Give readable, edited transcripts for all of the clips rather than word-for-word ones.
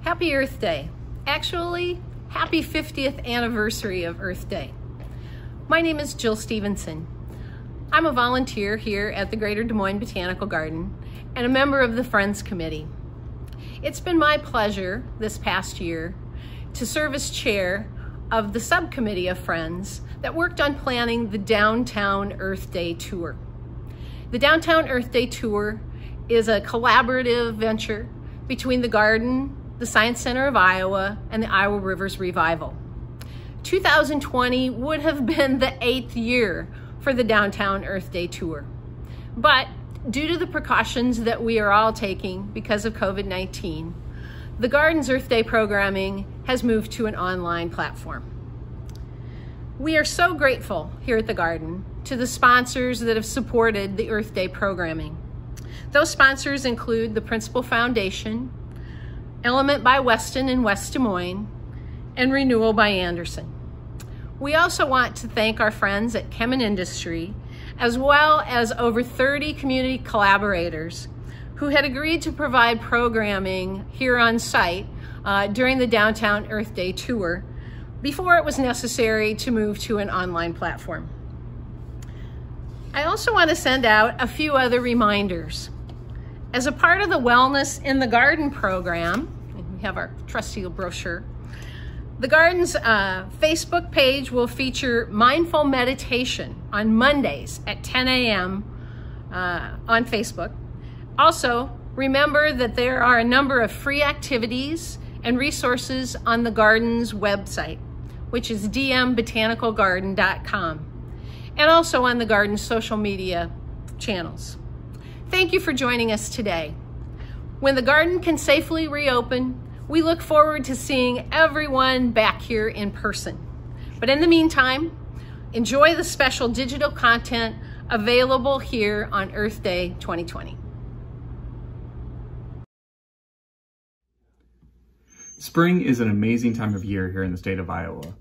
Happy Earth Day. Actually, happy 50th anniversary of Earth Day. My name is Jill Stevenson. I'm a volunteer here at the Greater Des Moines Botanical Garden and a member of the Friends Committee. It's been my pleasure this past year to serve as chair of the subcommittee of Friends that worked on planning the Downtown Earth Day Tour. The Downtown Earth Day Tour is a collaborative venture between the Garden, the Science Center of Iowa, and the Iowa Rivers Revival. 2020 would have been the 8th year for the Downtown Earth Day Tour. But due to the precautions that we are all taking because of COVID-19, the Garden's Earth Day programming has moved to an online platform. We are so grateful here at the Garden to the sponsors that have supported the Earth Day programming. Those sponsors include the Principal Foundation, Element by Weston in West Des Moines, and Renewal by Anderson. We also want to thank our friends at Chem and Industry, as well as over 30 community collaborators who had agreed to provide programming here on site during the Downtown Earth Day Tour before it was necessary to move to an online platform. I also want to send out a few other reminders. As a part of the Wellness in the Garden program, we have our trusty brochure, the Garden's Facebook page will feature mindful meditation on Mondays at 10 a.m. On Facebook. Also, remember that there are a number of free activities and resources on the Garden's website, which is dmbotanicalgarden.com, and also on the Garden's social media channels. Thank you for joining us today. When the Garden can safely reopen, we look forward to seeing everyone back here in person. But in the meantime, enjoy the special digital content available here on Earth Day 2020. Spring is an amazing time of year here in the state of Iowa.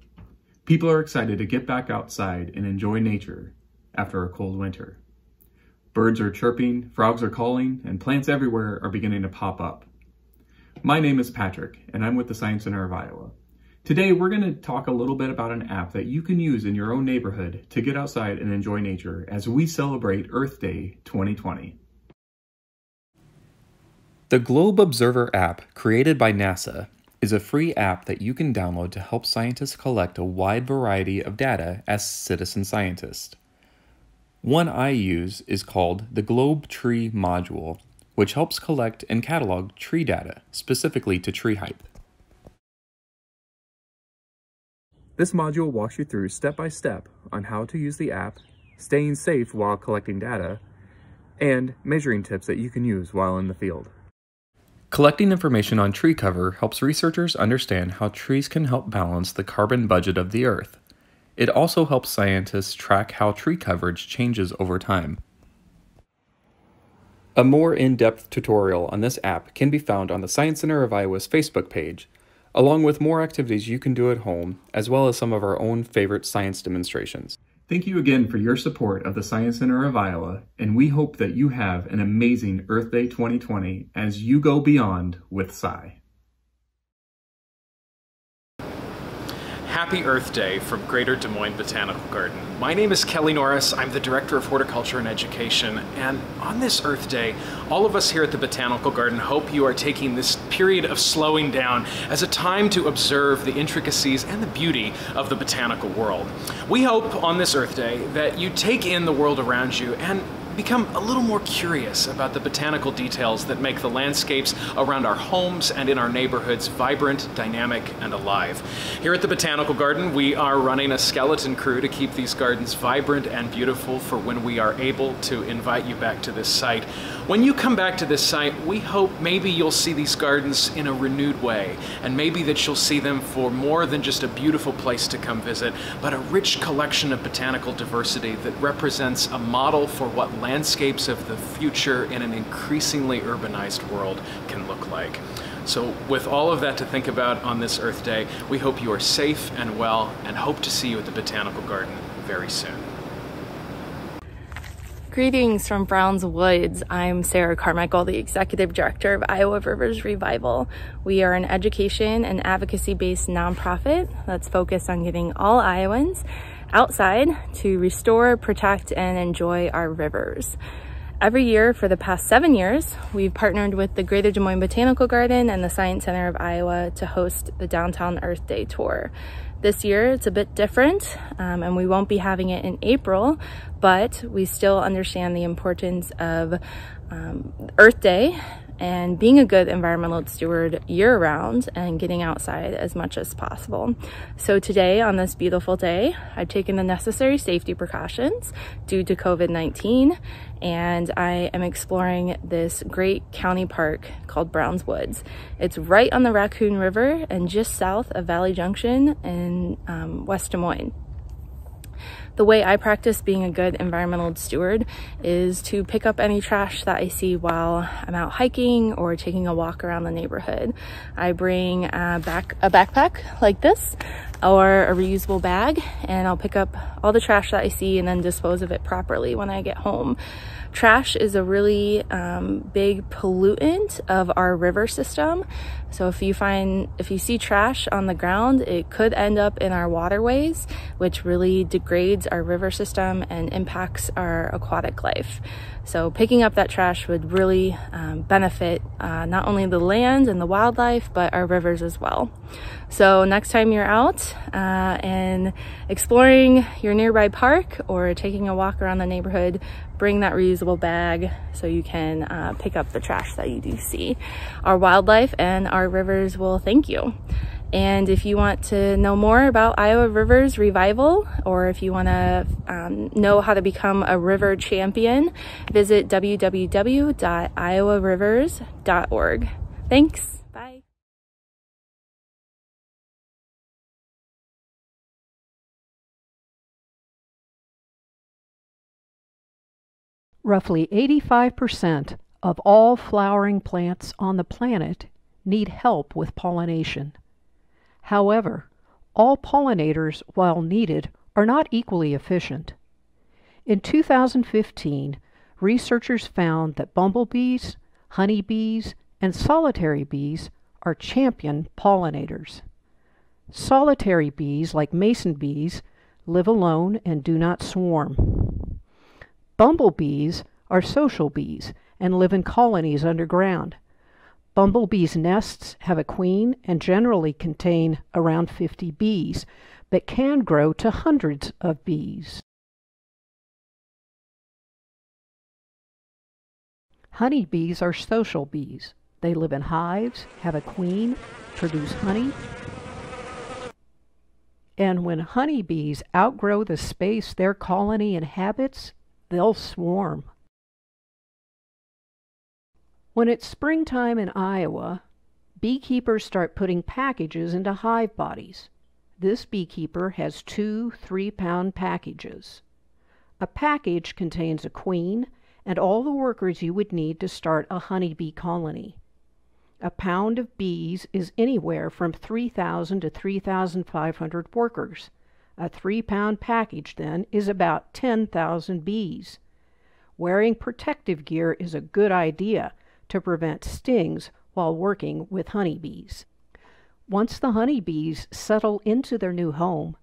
People are excited to get back outside and enjoy nature after a cold winter. Birds are chirping, frogs are calling, and plants everywhere are beginning to pop up. My name is Patrick, and I'm with the Science Center of Iowa. Today, we're going to talk a little bit about an app that you can use in your own neighborhood to get outside and enjoy nature as we celebrate Earth Day 2020. The Globe Observer app, created by NASA, is a free app that you can download to help scientists collect a wide variety of data as citizen scientists. One I use is called the Globe Tree Module, which helps collect and catalog tree data, specifically to tree height. This module walks you through step-by-step on how to use the app, staying safe while collecting data, and measuring tips that you can use while in the field. Collecting information on tree cover helps researchers understand how trees can help balance the carbon budget of the Earth. It also helps scientists track how tree coverage changes over time. A more in-depth tutorial on this app can be found on the Science Center of Iowa's Facebook page, along with more activities you can do at home, as well as some of our own favorite science demonstrations. Thank you again for your support of the Science Center of Iowa, and we hope that you have an amazing Earth Day 2020 as you go beyond with Sci. Happy Earth Day from Greater Des Moines Botanical Garden. My name is Kelly Norris. I'm the Director of Horticulture and Education, and on this Earth Day, all of us here at the Botanical Garden hope you are taking this period of slowing down as a time to observe the intricacies and the beauty of the botanical world. We hope on this Earth Day that you take in the world around you and become a little more curious about the botanical details that make the landscapes around our homes and in our neighborhoods vibrant, dynamic, and alive. Here at the Botanical Garden, we are running a skeleton crew to keep these gardens vibrant and beautiful for when we are able to invite you back to this site. When you come back to this site, we hope maybe you'll see these gardens in a renewed way, and maybe that you'll see them for more than just a beautiful place to come visit, but a rich collection of botanical diversity that represents a model for what landscapes of the future in an increasingly urbanized world can look like. So with all of that to think about on this Earth Day, we hope you are safe and well, and hope to see you at the Botanical Garden very soon. Greetings from Browns Woods. I'm Sarah Carmichael, the Executive Director of Iowa Rivers Revival. We are an education and advocacy-based nonprofit that's focused on getting all Iowans outside to restore, protect, and enjoy our rivers. Every year for the past 7 years, we've partnered with the Greater Des Moines Botanical Garden and the Science Center of Iowa to host the Downtown Earth Day Tour. This year it's a bit different and we won't be having it in April, but we still understand the importance of Earth Day and being a good environmental steward year-round and getting outside as much as possible. So today, on this beautiful day, I've taken the necessary safety precautions due to COVID-19, and I am exploring this great county park called Browns Woods. It's right on the Raccoon River and just south of Valley Junction in West Des Moines. The way I practice being a good environmental steward is to pick up any trash that I see while I'm out hiking or taking a walk around the neighborhood. I bring a backpack like this or a reusable bag, and I'll pick up all the trash that I see and then dispose of it properly when I get home. Trash is a really big pollutant of our river system. So if you see trash on the ground, it could end up in our waterways, which really degrades our river system and impacts our aquatic life. So picking up that trash would really benefit not only the land and the wildlife, but our rivers as well. So next time you're out and exploring your nearby park or taking a walk around the neighborhood, bring that reusable bag so you can pick up the trash that you do see. Our wildlife and our rivers will thank you. And if you want to know more about Iowa Rivers Revival, or if you want to know how to become a river champion, visit www.iowarivers.org. Thanks. Bye. Roughly 85% of all flowering plants on the planet need help with pollination. However, all pollinators, while needed, are not equally efficient. In 2015, researchers found that bumblebees, honeybees, and solitary bees are champion pollinators. Solitary bees, like mason bees, live alone and do not swarm. Bumblebees are social bees and live in colonies underground. Bumblebees' nests have a queen and generally contain around 50 bees, but can grow to hundreds of bees. Honeybees are social bees. They live in hives, have a queen, produce honey, and when honeybees outgrow the space their colony inhabits, they'll swarm. When it's springtime in Iowa, beekeepers start putting packages into hive bodies. This beekeeper has 2 3-pound packages. A package contains a queen and all the workers you would need to start a honeybee colony. A pound of bees is anywhere from 3,000 to 3,500 workers. A 3-pound package, then, is about 10,000 bees. Wearing protective gear is a good idea to prevent stings while working with honeybees. Once the honeybees settle into their new home,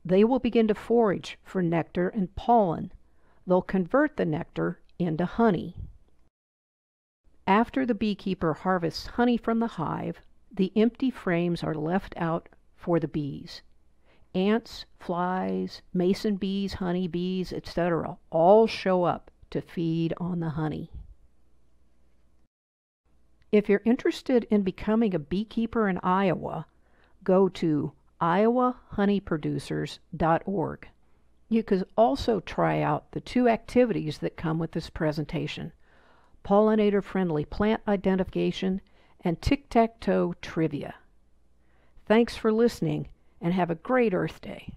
they will begin to forage for nectar and pollen. They'll convert the nectar into honey. After the beekeeper harvests honey from the hive, the empty frames are left out for the bees. Ants, flies, mason bees, honeybees, etc. all show up to feed on the honey. If you're interested in becoming a beekeeper in Iowa, go to iowahoneyproducers.org. You could also try out the 2 activities that come with this presentation: pollinator-friendly plant identification and tic-tac-toe trivia. Thanks for listening, and have a great Earth Day.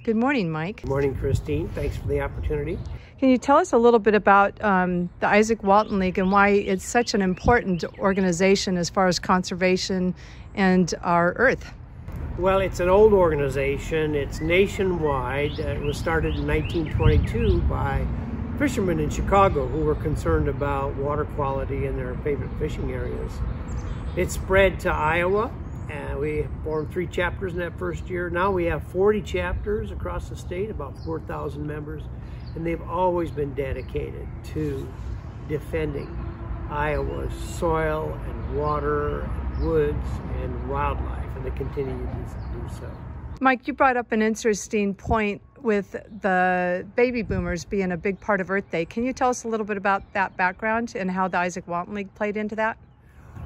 Good morning, Mike. Good morning, Christine. Thanks for the opportunity. Can you tell us a little bit about the Izaak Walton League and why it's such an important organization as far as conservation and our Earth? Well, it's an old organization. It's nationwide. It was started in 1922 by fishermen in Chicago who were concerned about water quality in their favorite fishing areas. It spread to Iowa. We formed 3 chapters in that first year. Now we have 40 chapters across the state, about 4,000 members, and they've always been dedicated to defending Iowa's soil and water and woods and wildlife, and they continue to do so. Mike, you brought up an interesting point with the baby boomers being a big part of Earth Day. Can you tell us a little bit about that background and how the Izaak Walton League played into that?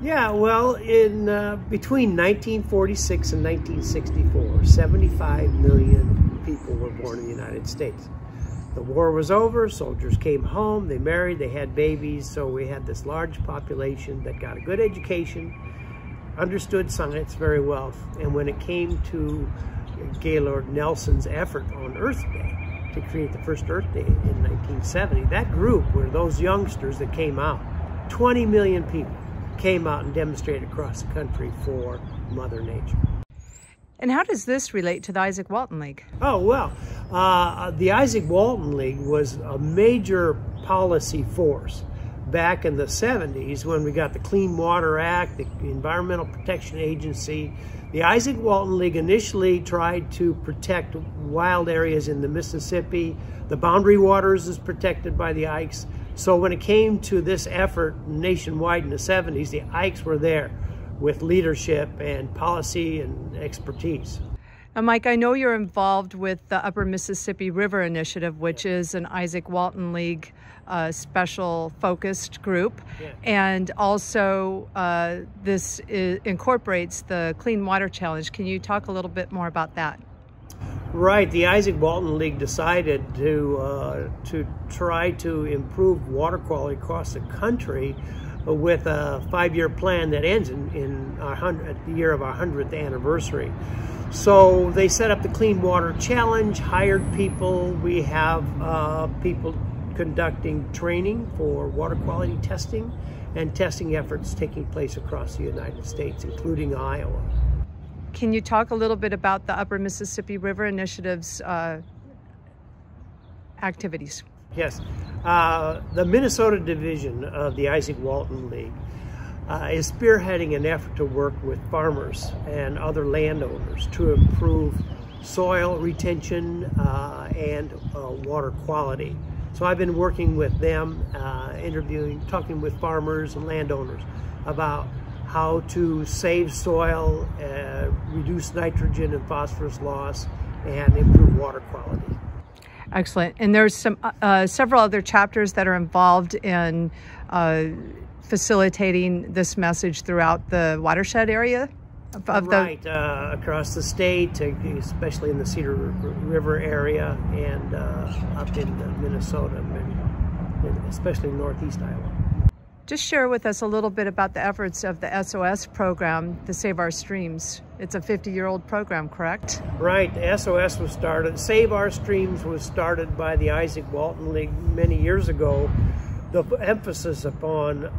Yeah, well, in between 1946 and 1964, 75 million people were born in the United States. The war was over, soldiers came home, they married, they had babies, so we had this large population that got a good education, understood science very well, and when it came to Gaylord Nelson's effort on Earth Day to create the first Earth Day in 1970, that group were those youngsters that came out. 20 million people came out and demonstrated across the country for Mother Nature. And how does this relate to the Izaak Walton League? Oh, well, the Izaak Walton League was a major policy force back in the 70s when we got the Clean Water Act, the Environmental Protection Agency. The Izaak Walton League initially tried to protect wild areas in the Mississippi. The boundary waters is protected by the Ikes. So when it came to this effort nationwide in the 70s, the Ikes were there with leadership and policy and expertise. Now, Mike, I know you're involved with the Upper Mississippi River Initiative, which is an Izaak Walton League special focused group. Yeah. And also this incorporates the Clean Water Challenge. Can you talk a little bit more about that? Right, the Izaak Walton League decided to try to improve water quality across the country with a 5-year plan that ends in the year of our 100th anniversary. So they set up the Clean Water Challenge, hired people. We have people conducting training for water quality testing and testing efforts taking place across the United States, including Iowa. Can you talk a little bit about the Upper Mississippi River Initiative's activities? Yes. The Minnesota division of the Izaak Walton League is spearheading an effort to work with farmers and other landowners to improve soil retention and water quality. So I've been working with them, talking with farmers and landowners about how to save soil, reduce nitrogen and phosphorus loss, and improve water quality. Excellent. And there's some several other chapters that are involved in facilitating this message throughout the watershed area? Across the state, especially in the Cedar River area and up in Minnesota, especially northeast Iowa. Just share with us a little bit about the efforts of the SOS program to Save Our Streams. It's a 50-year-old program, correct? Right. The SOS was started. Save Our Streams was started by the Izaak Walton League many years ago. The emphasis upon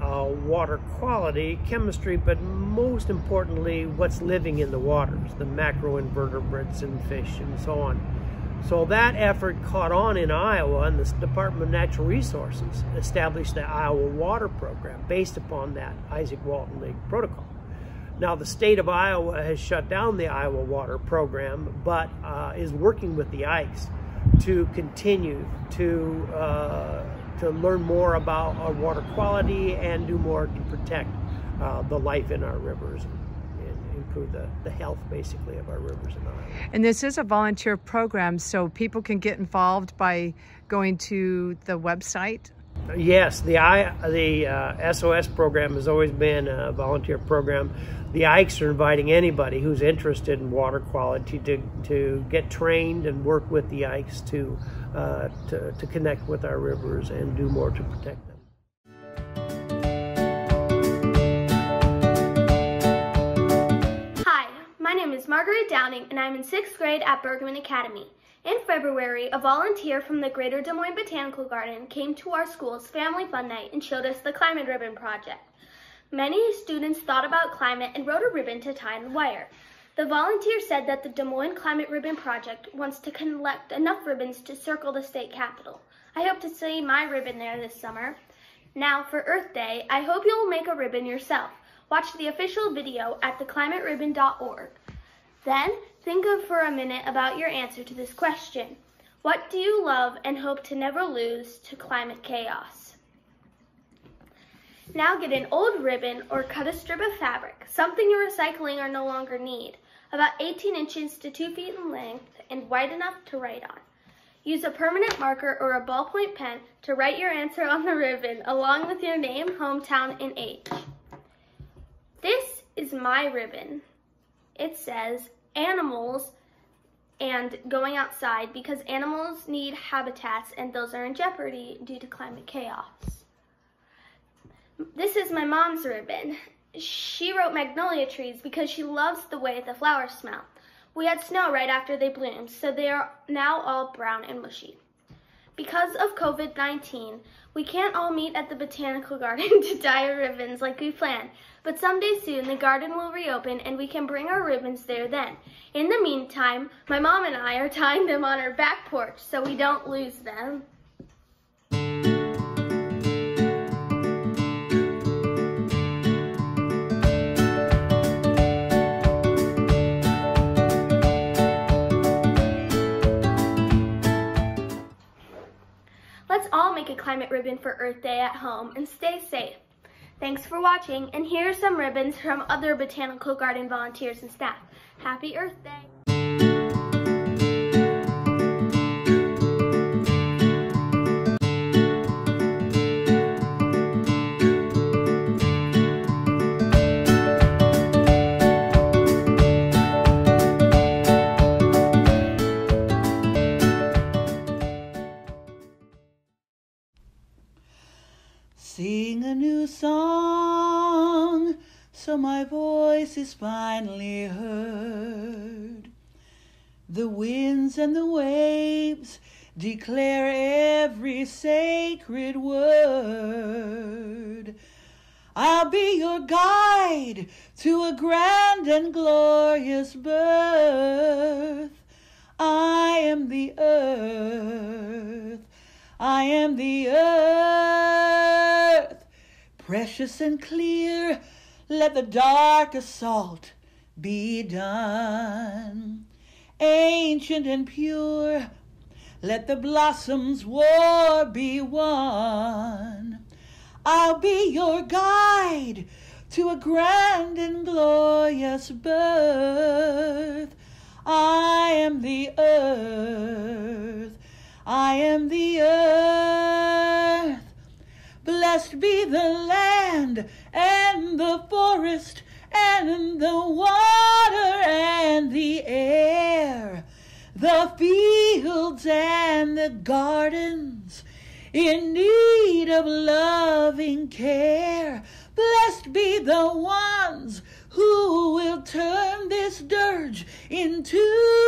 water quality, chemistry, but most importantly, what's living in the waters, the macroinvertebrates and fish and so on. So that effort caught on in Iowa, and the Department of Natural Resources established the Iowa Water Program based upon that Izaak Walton League protocol. Now the state of Iowa has shut down the Iowa Water Program, but is working with the Ikes to continue to learn more about our water quality and do more to protect the life in our rivers and improve the health, basically, of our rivers in Iowa. And this is a volunteer program, so people can get involved by going to the website? Yes, the SOS program has always been a volunteer program. The Ikes are inviting anybody who's interested in water quality to get trained and work with the Ikes to connect with our rivers and do more to protect them. Hi, my name is is Margaret Downey, and I'm in 6th grade at Bergman Academy. In February, a volunteer from the Greater Des Moines Botanical Garden came to our school's Family Fun Night and showed us the Climate Ribbon Project. Many students thought about climate and wrote a ribbon to tie in the wire. The volunteer said that the Des Moines Climate Ribbon Project wants to collect enough ribbons to circle the state capitol. I hope to see my ribbon there this summer. Now, for Earth Day, I hope you'll make a ribbon yourself. Watch the official video at theclimateribbon.org. Then, think for a minute about your answer to this question. What do you love and hope to never lose to climate chaos? Now get an old ribbon or cut a strip of fabric, something you're recycling or no longer need, about 18 inches to 2 feet in length and wide enough to write on. Use a permanent marker or a ballpoint pen to write your answer on the ribbon along with your name, hometown, and age. This is my ribbon. It says animals and going outside because animals need habitats and those are in jeopardy due to climate chaos. This is my mom's ribbon. She wrote magnolia trees because she loves the way the flowers smell. We had snow right after they bloomed, so they are now all brown and mushy. Because of COVID-19, we can't all meet at the Botanical Garden to dye our ribbons like we planned, but someday soon the garden will reopen and we can bring our ribbons there then. In the meantime, my mom and I are tying them on our back porch so we don't lose them. Let's all make a climate ribbon for Earth Day at home and stay safe. Thanks for watching, and here are some ribbons from other Botanical Garden volunteers and staff. Happy Earth Day! Sing a new song, so my voice is finally heard. The winds and the waves declare every sacred word. I'll be your guide to a grand and glorious birth. I am the earth. I am the earth, precious and clear, let the dark assault be done. Ancient and pure, let the blossoms' war be won. I'll be your guide to a grand and glorious birth. I am the earth. I am the earth. Blessed be the land and the forest and the water and the air, the fields and the gardens in need of loving care. Blessed be the ones who will turn this dirge into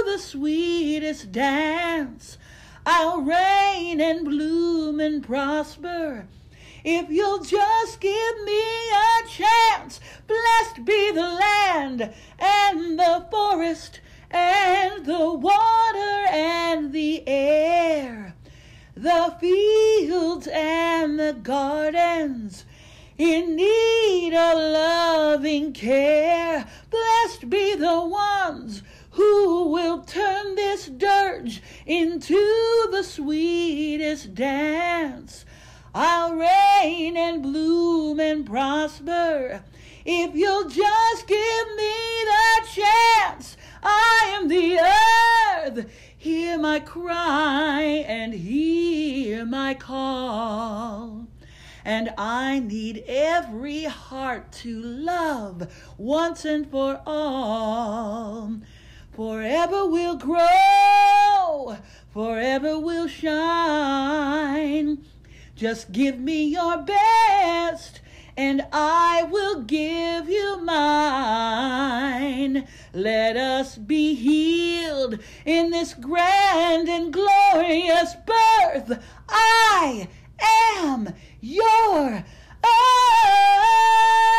the sweetest dance. I'll reign and bloom and prosper if you'll just give me a chance. Blessed be the land and the forest and the water and the air, the fields and the gardens in need of loving care. Blessed be the ones who will turn this dirge into the sweetest dance. I'll reign and bloom and prosper if you'll just give me the chance. I am the earth. Hear my cry and hear my call. And I need every heart to love once and for all. Forever we'll grow, forever we'll shine. Just give me your best and I will give you mine. Let us be healed in this grand and glorious birth. I am your own.